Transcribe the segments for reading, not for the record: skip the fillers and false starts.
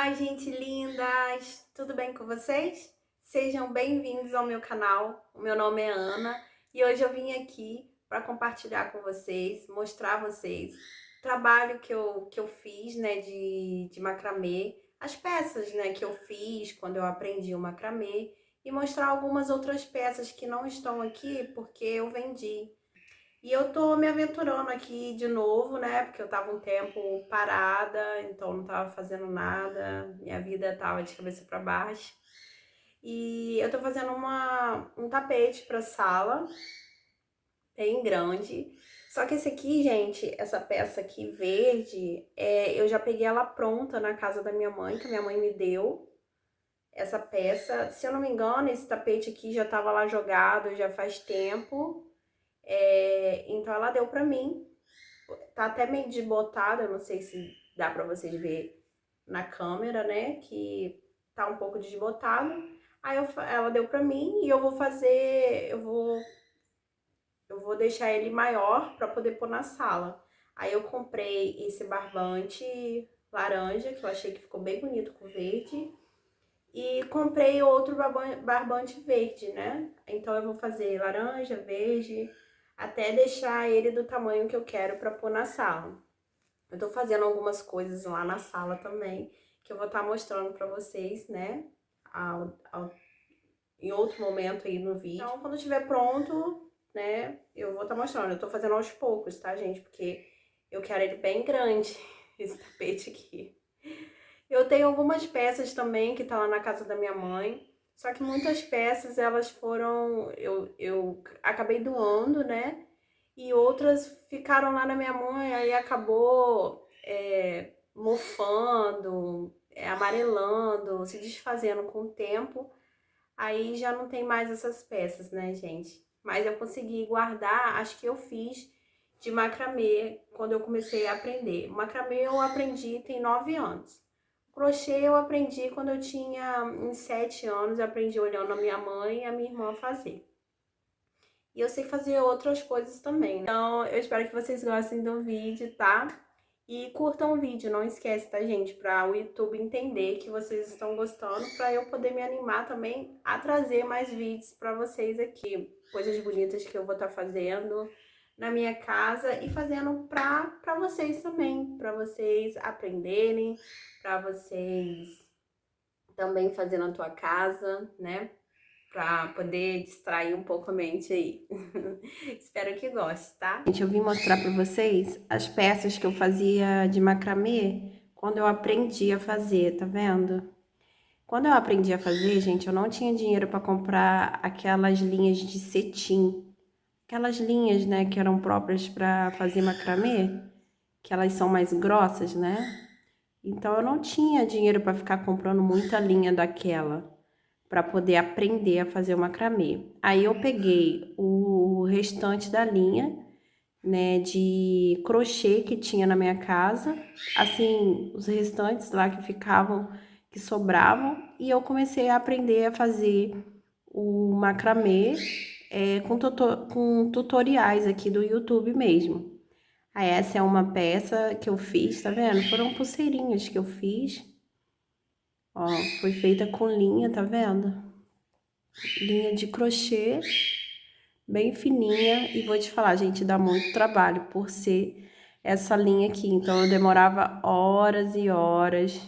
Ai, gente lindas! Tudo bem com vocês? Sejam bem-vindos ao meu canal. O meu nome é Ana e hoje eu vim aqui para compartilhar com vocês, mostrar a vocês o trabalho que eu fiz, né, de macramê, as peças, né, que eu fiz quando eu aprendi o macramê e mostrar algumas outras peças que não estão aqui porque eu vendi. E eu tô me aventurando aqui de novo, né? Porque eu tava um tempo parada, então não tava fazendo nada, minha vida tava de cabeça para baixo. E eu tô fazendo um tapete pra sala, bem grande. Só que esse aqui, gente, essa peça aqui verde, eu já peguei ela pronta na casa da minha mãe, que a minha mãe me deu essa peça. Se eu não me engano, esse tapete aqui já tava lá jogado já faz tempo. Então ela deu pra mim. Tá até meio desbotado, eu não sei se dá pra vocês ver na câmera, né? Que tá um pouco desbotado. Aí ela deu pra mim e eu vou fazer, eu vou deixar ele maior pra poder pôr na sala. Aí eu comprei esse barbante laranja, que eu achei que ficou bem bonito com verde. E comprei outro barbante verde, né? Então eu vou fazer laranja, verde, até deixar ele do tamanho que eu quero pra pôr na sala. Eu tô fazendo algumas coisas lá na sala também, que eu vou estar mostrando pra vocês, né, em outro momento aí no vídeo. Então, quando estiver pronto, né, eu vou estar mostrando. Eu tô fazendo aos poucos, tá, gente? Porque eu quero ele bem grande, esse tapete aqui. Eu tenho algumas peças também que tá lá na casa da minha mãe, só que muitas peças, elas foram... Eu acabei doando, né? E outras ficaram lá na minha mãe, aí acabou mofando, amarelando, se desfazendo com o tempo. Aí já não tem mais essas peças, né, gente? Mas eu consegui guardar, acho que eu fiz de macramê quando eu comecei a aprender. Macramê eu aprendi tem 9 anos. Crochê eu aprendi quando eu tinha uns 7 anos, eu aprendi olhando a minha mãe e a minha irmã fazer. E eu sei fazer outras coisas também, né? Então, eu espero que vocês gostem do vídeo, tá? E curtam o vídeo, não esquece, tá, gente? Para o YouTube entender que vocês estão gostando, para eu poder me animar também a trazer mais vídeos para vocês aqui. Coisas bonitas que eu vou estar fazendo na minha casa e fazendo para vocês também, para vocês aprenderem, para vocês também fazer na tua casa, né? Pra poder distrair um pouco a mente aí. Espero que goste, tá? Gente, eu vim mostrar pra vocês as peças que eu fazia de macramê quando eu aprendi a fazer, tá vendo? Quando eu aprendi a fazer, gente, eu não tinha dinheiro pra comprar aquelas linhas de cetim. Aquelas linhas, né, que eram próprias pra fazer macramê, que elas são mais grossas, né? Então eu não tinha dinheiro pra ficar comprando muita linha daquela, para poder aprender a fazer o macramê. Aí eu peguei o restante da linha, né, de crochê que tinha na minha casa, assim, os restantes lá que ficavam, que sobravam, e eu comecei a aprender a fazer o macramê com tutoriais aqui do YouTube mesmo. Aí essa é uma peça que eu fiz, tá vendo? Foram pulseirinhas que eu fiz. Ó, foi feita com linha, tá vendo? Linha de crochê, bem fininha, e vou te falar, gente, dá muito trabalho por ser essa linha aqui. Então eu demorava horas e horas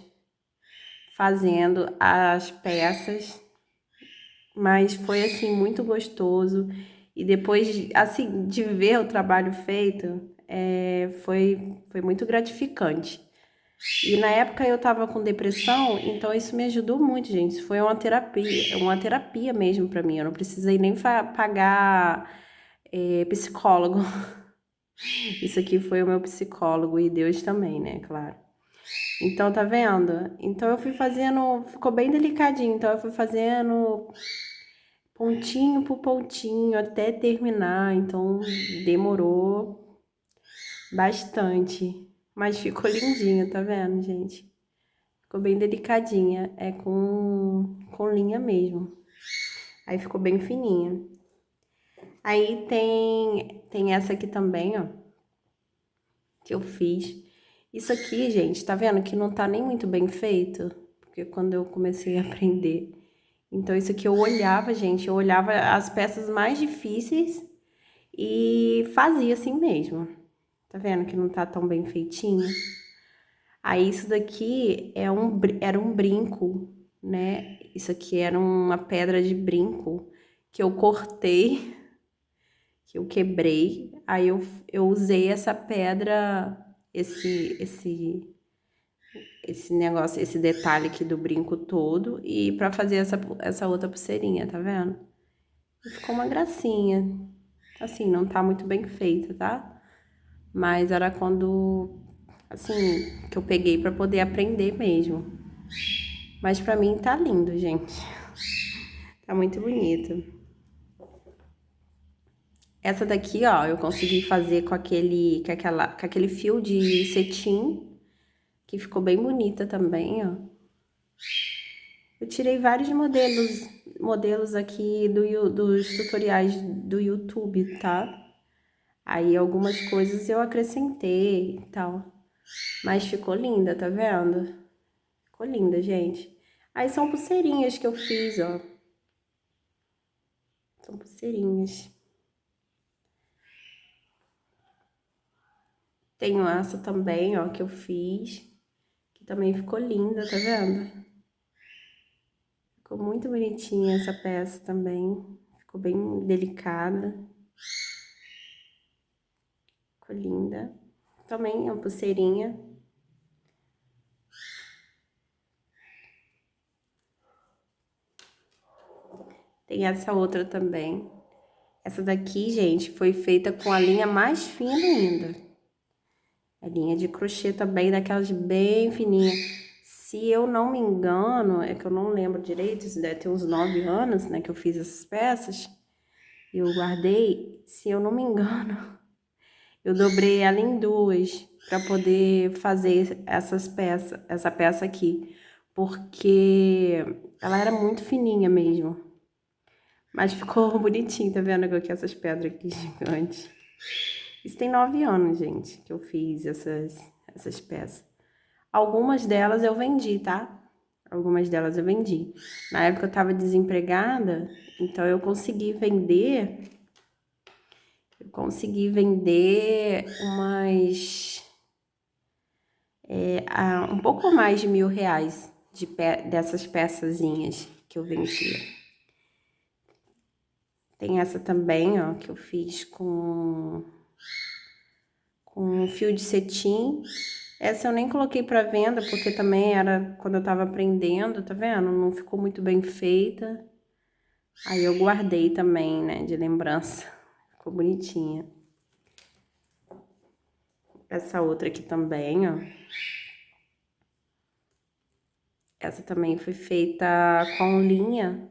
fazendo as peças, mas foi assim muito gostoso. E depois, assim, de ver o trabalho feito, foi muito gratificante. E na época eu tava com depressão, então isso me ajudou muito, gente. Isso foi uma terapia mesmo pra mim. Eu não precisei nem pagar psicólogo. Isso aqui foi o meu psicólogo e Deus também, né, claro. Então, tá vendo? Então eu fui fazendo, ficou bem delicadinho. Então eu fui fazendo pontinho por pontinho até terminar. Então demorou bastante. Mas ficou lindinho, tá vendo, gente? Ficou bem delicadinha, com linha mesmo. Aí ficou bem fininha. Aí tem essa aqui também, ó, que eu fiz. Isso aqui, gente, tá vendo que não tá nem muito bem feito? porque quando eu comecei a aprender. Então, isso aqui eu olhava, gente, eu olhava as peças mais difíceis e fazia assim mesmo. Tá vendo que não tá tão bem feitinho? Aí, isso daqui era um brinco, né? Isso aqui era uma pedra de brinco que eu cortei, que eu quebrei. Aí, eu usei essa pedra, esse negócio, esse detalhe aqui do brinco todo e pra fazer essa outra pulseirinha, tá vendo? E ficou uma gracinha. Assim, não tá muito bem feita, tá? Mas era quando, assim, que eu peguei pra poder aprender mesmo. Mas pra mim tá lindo, gente. Tá muito bonito. Essa daqui, ó, eu consegui fazer com aquele fio de cetim, que ficou bem bonita também, ó. Eu tirei vários modelos aqui dos tutoriais do YouTube, tá? Aí algumas coisas eu acrescentei e tal. Mas ficou linda, tá vendo? Ficou linda, gente. Aí são pulseirinhas que eu fiz, ó. São pulseirinhas. Tenho essa também, ó, que eu fiz. Que também ficou linda, tá vendo? Ficou muito bonitinha essa peça também. Ficou bem delicada. Ficou linda. Também é uma pulseirinha. Tem essa outra também. Essa daqui, gente, foi feita com a linha mais fina ainda. A linha de crochê também, daquelas bem fininha. Se eu não me engano, é que eu não lembro direito, isso deve ter uns 9 anos, né, que eu fiz essas peças. Eu guardei, se eu não me engano, eu dobrei ela em duas para poder fazer essa peça aqui, porque ela era muito fininha mesmo. Mas ficou bonitinho, tá vendo aqui essas pedras aqui gigantes? Isso tem 9 anos, gente, que eu fiz essas peças. Algumas delas eu vendi, tá? Algumas delas eu vendi. Na época eu tava desempregada, então eu consegui vender. Eu consegui vender um pouco mais de R$ 1.000 dessas peçazinhas que eu vendia. Tem essa também, ó, que eu fiz com fio de cetim. Essa eu nem coloquei pra venda, porque também era quando eu tava aprendendo, tá vendo? Não ficou muito bem feita. Aí eu guardei também, né, de lembrança. Ficou bonitinha. Essa outra aqui também, ó. Essa também foi feita com linha.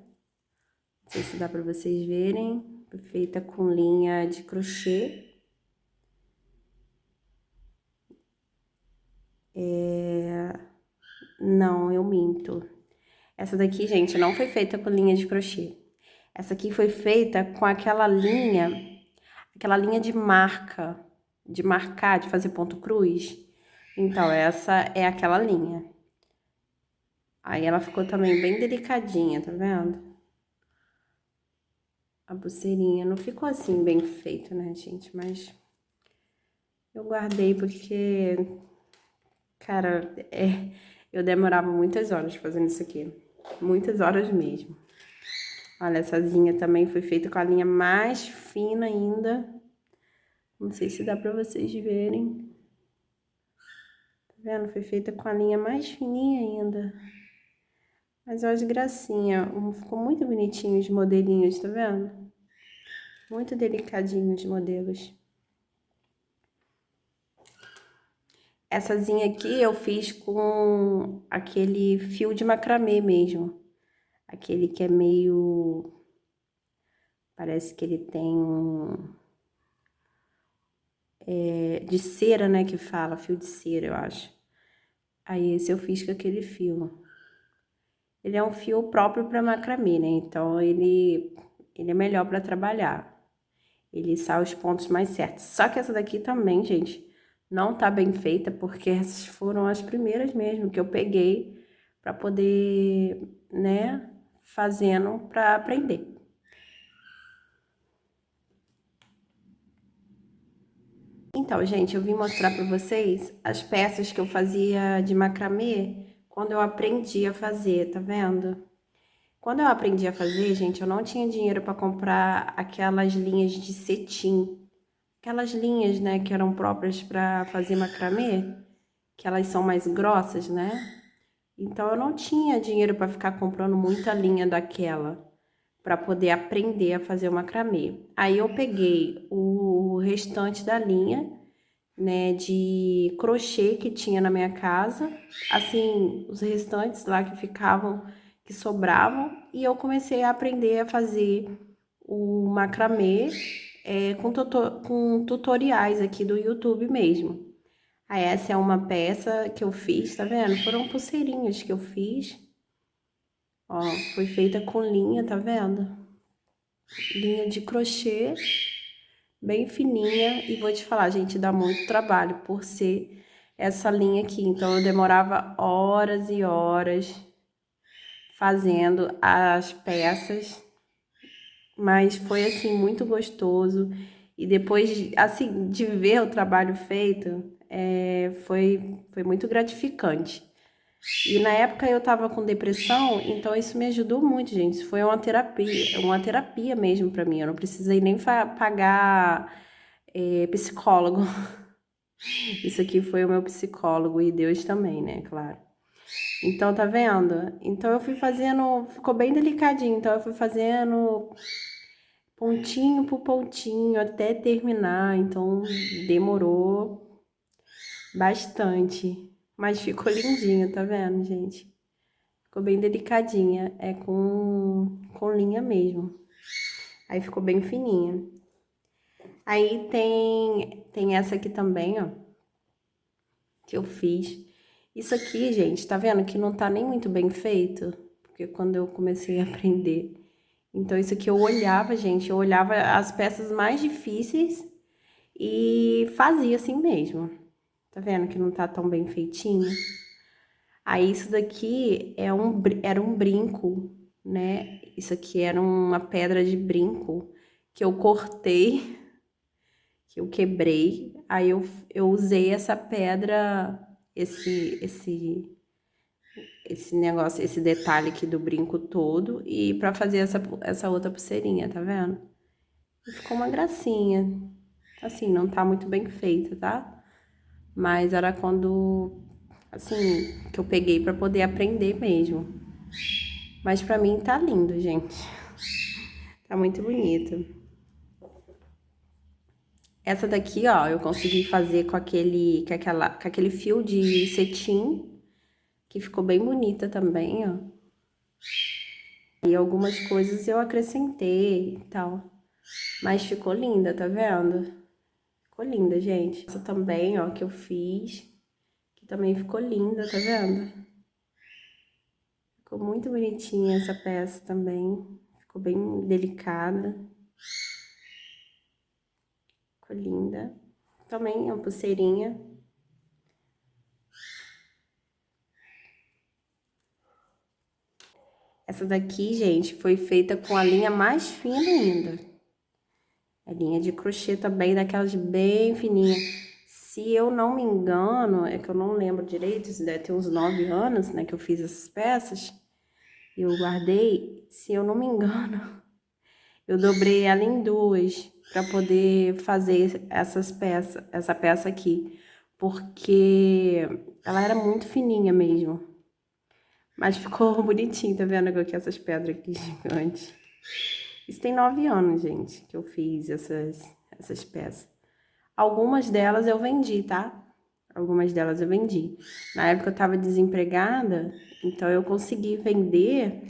Não sei se dá pra vocês verem. Foi feita com linha de crochê. Não, eu minto. Essa daqui, gente, não foi feita com linha de crochê. Essa aqui foi feita com aquela linha de marca, de marcar, de fazer ponto cruz. Então, essa é aquela linha. Aí ela ficou também bem delicadinha, tá vendo? A pulseirinha não ficou assim bem feito, né, gente? Mas eu guardei porque, cara, eu demorava muitas horas fazendo isso aqui. Muitas horas mesmo. Olha, essa zinha também foi feita com a linha mais fina ainda. Não sei se dá pra vocês verem. Tá vendo? Foi feita com a linha mais fininha ainda. Mas olha de gracinha. Ficou muito bonitinho os modelinhos, tá vendo? Muito delicadinho os modelos. Essazinha aqui eu fiz com aquele fio de macramê mesmo. Aquele que é meio... Parece que ele tem de cera, né, que fala, fio de cera, eu acho. Aí esse eu fiz com aquele fio. Ele é um fio próprio para macramê, né, então ele é melhor para trabalhar. Ele sai os pontos mais certos. Só que essa daqui também, gente, não tá bem feita, porque essas foram as primeiras mesmo que eu peguei para poder, né, fazendo para aprender. Então, gente, eu vim mostrar para vocês as peças que eu fazia de macramê quando eu aprendi a fazer, tá vendo? Quando eu aprendi a fazer, gente, eu não tinha dinheiro para comprar aquelas linhas de cetim. Aquelas linhas, né, que eram próprias para fazer macramê, que elas são mais grossas, né? Então, eu não tinha dinheiro para ficar comprando muita linha daquela, para poder aprender a fazer o macramê. Aí, eu peguei o restante da linha, né, de crochê que tinha na minha casa, assim, os restantes lá que ficavam, que sobravam, e eu comecei a aprender a fazer o macramê com tutoriais aqui do YouTube mesmo. Aí essa é uma peça que eu fiz, tá vendo? Foram pulseirinhas que eu fiz. Ó, foi feita com linha, tá vendo? Linha de crochê, bem fininha. E vou te falar, gente, dá muito trabalho por ser essa linha aqui. Então, eu demorava horas e horas fazendo as peças. Mas foi, assim, muito gostoso. E depois, assim, de ver o trabalho feito, foi muito gratificante. E na época eu tava com depressão, então isso me ajudou muito, gente. Isso foi uma terapia mesmo pra mim. Eu não precisei nem pagar psicólogo. Isso aqui foi o meu psicólogo e Deus também, né, claro. Então, tá vendo? Então eu fui fazendo, ficou bem delicadinho. Então eu fui fazendo pontinho por pontinho até terminar. Então demorou bastante. Mas ficou lindinho, tá vendo, gente? Ficou bem delicadinha, é com linha mesmo. Aí ficou bem fininha. Aí tem essa aqui também, ó, que eu fiz. Isso aqui, gente, tá vendo que não tá nem muito bem feito? Porque quando eu comecei a aprender. Então, isso aqui eu olhava, gente, eu olhava as peças mais difíceis e fazia assim mesmo. Tá vendo que não tá tão bem feitinho? Aí, isso daqui era um brinco, né? Isso aqui era uma pedra de brinco que eu cortei, que eu quebrei. Aí, eu usei essa pedra, esse negócio, esse detalhe aqui do brinco todo e pra fazer essa outra pulseirinha, tá vendo? E ficou uma gracinha. Assim, não tá muito bem feita, tá? Mas era quando, assim, que eu peguei pra poder aprender mesmo. Mas pra mim tá lindo, gente. Tá muito bonito. Essa daqui, ó, eu consegui fazer com aquele fio de cetim, que ficou bem bonita também, ó. E algumas coisas eu acrescentei e tal. Mas ficou linda, tá vendo? Ficou linda, gente. Essa também, ó, que eu fiz, que também ficou linda, tá vendo? Ficou muito bonitinha essa peça também. Ficou bem delicada. Ficou linda. Também é uma pulseirinha. Essa daqui, gente, foi feita com a linha mais fina ainda. A linha de crochê também, daquelas bem fininha. Se eu não me engano, é que eu não lembro direito, isso deve ter uns 9 anos, né, que eu fiz essas peças. E eu guardei, se eu não me engano, eu dobrei ela em duas para poder fazer essa peça aqui. Porque ela era muito fininha mesmo. Mas ficou bonitinho, tá vendo aqui essas pedras aqui gigantes? Isso tem 9 anos, gente, que eu fiz essas peças. Algumas delas eu vendi, tá? Algumas delas eu vendi. Na época eu tava desempregada, então eu consegui vender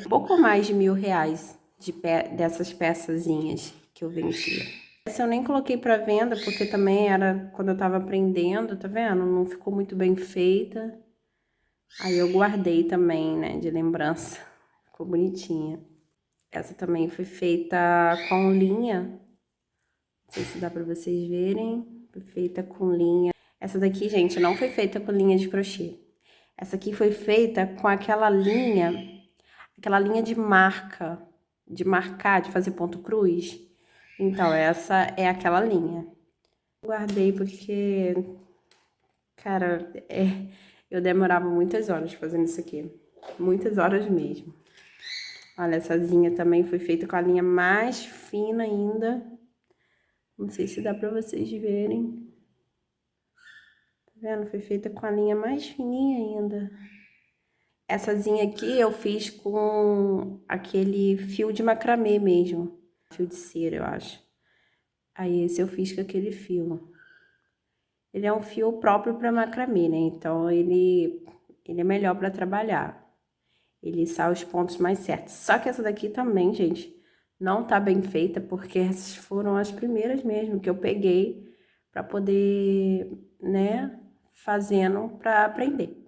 um pouco mais de R$ 1.000 dessas peçazinhas que eu vendia. Essa eu nem coloquei pra venda, porque também era quando eu tava aprendendo, tá vendo? Não ficou muito bem feita. Aí eu guardei também, né, de lembrança. Ficou bonitinha. Essa também foi feita com linha. Não sei se dá pra vocês verem. Foi feita com linha. Essa daqui, gente, não foi feita com linha de crochê. Essa aqui foi feita com aquela linha de marca, de marcar, de fazer ponto cruz. Então, essa é aquela linha. Guardei porque, cara, eu demorava muitas horas fazendo isso aqui. Muitas horas mesmo. Olha, essa zinha também foi feita com a linha mais fina ainda. Não sei se dá pra vocês verem. Tá vendo? Foi feita com a linha mais fininha ainda. Essa zinha aqui eu fiz com aquele fio de macramê mesmo. Fio de cera, eu acho. Aí esse eu fiz com aquele fio. Ele é um fio próprio para macramê, né? Então ele é melhor para trabalhar. Ele sai os pontos mais certos. Só que essa daqui também, gente, não tá bem feita, porque essas foram as primeiras mesmo que eu peguei para poder, né, fazendo para aprender.